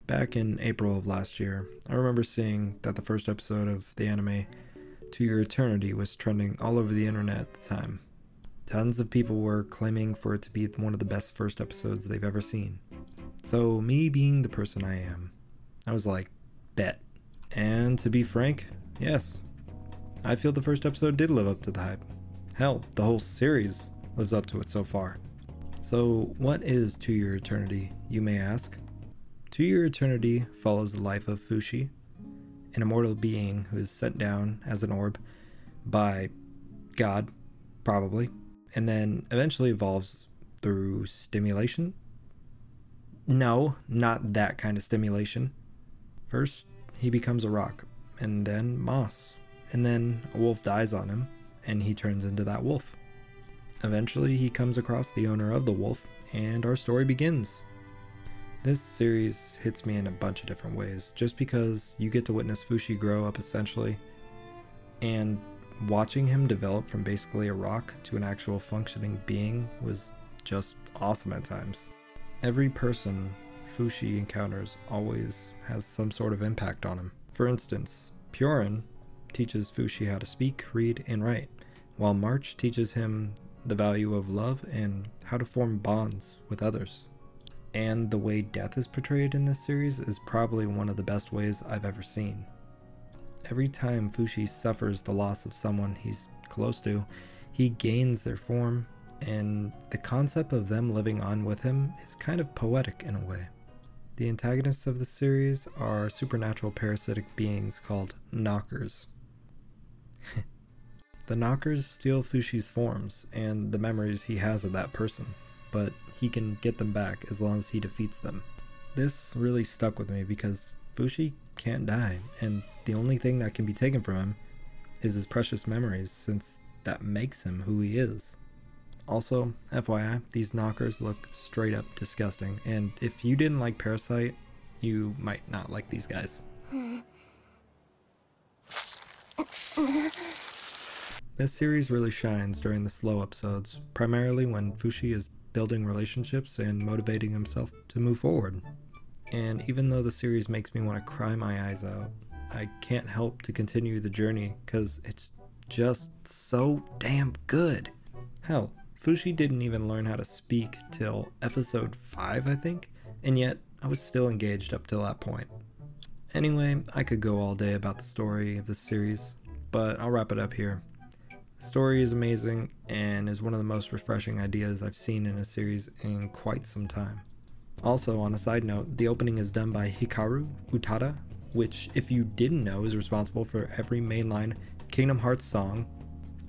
Back in April of last year, I remember seeing that the first episode of the anime To Your Eternity was trending all over the internet at the time. Tons of people were claiming for it to be one of the best first episodes they've ever seen. So me being the person I am, I was like, bet. And to be frank, yes, I feel the first episode did live up to the hype. Hell, the whole series lives up to it so far. So what is To Your Eternity, you may ask? To Your Eternity follows the life of Fushi, an immortal being who is sent down as an orb by God, probably, and then eventually evolves through stimulation? No, not that kind of stimulation. First, he becomes a rock, and then moss, and then a wolf dies on him, and he turns into that wolf. Eventually, he comes across the owner of the wolf, and our story begins. This series hits me in a bunch of different ways, just because you get to witness Fushi grow up essentially, and watching him develop from basically a rock to an actual functioning being was just awesome at times. Every person Fushi encounters always has some sort of impact on him. For instance, Purin teaches Fushi how to speak, read, and write, while March teaches him the value of love and how to form bonds with others. And the way death is portrayed in this series is probably one of the best ways I've ever seen. Every time Fushi suffers the loss of someone he's close to, he gains their form, and the concept of them living on with him is kind of poetic in a way. The antagonists of the series are supernatural parasitic beings called Knockers. The Knockers steal Fushi's forms and the memories he has of that person, but he can get them back as long as he defeats them. This really stuck with me because Fushi can't die, and the only thing that can be taken from him is his precious memories, since that makes him who he is. Also, FYI, these Knockers look straight up disgusting, and if you didn't like Parasite, you might not like these guys. This series really shines during the slow episodes, primarily when Fushi is building relationships and motivating himself to move forward. And even though the series makes me want to cry my eyes out, I can't help to continue the journey because it's just so damn good. Hell, Fushi didn't even learn how to speak till episode 5, I think, and yet I was still engaged up till that point. Anyway, I could go all day about the story of this series, but I'll wrap it up here. The story is amazing and is one of the most refreshing ideas I've seen in a series in quite some time. Also, on a side note, the opening is done by Hikaru Utada, which, if you didn't know, is responsible for every mainline Kingdom Hearts song.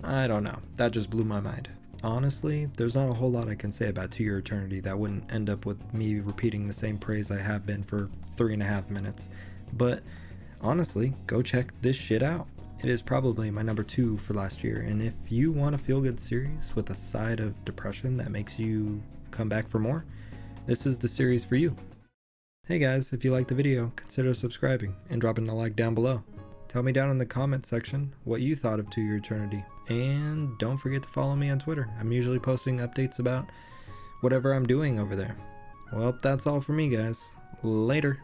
I don't know, that just blew my mind. Honestly, there's not a whole lot I can say about To Your Eternity that wouldn't end up with me repeating the same praise I have been for 3.5 minutes. But honestly, go check this shit out. It is probably my number 2 for last year, and if you want a feel-good series with a side of depression that makes you come back for more, this is the series for you. Hey guys, if you liked the video, consider subscribing and dropping a like down below. Tell me down in the comment section what you thought of To Your Eternity, and don't forget to follow me on Twitter. I'm usually posting updates about whatever I'm doing over there. Well, that's all for me guys. Later.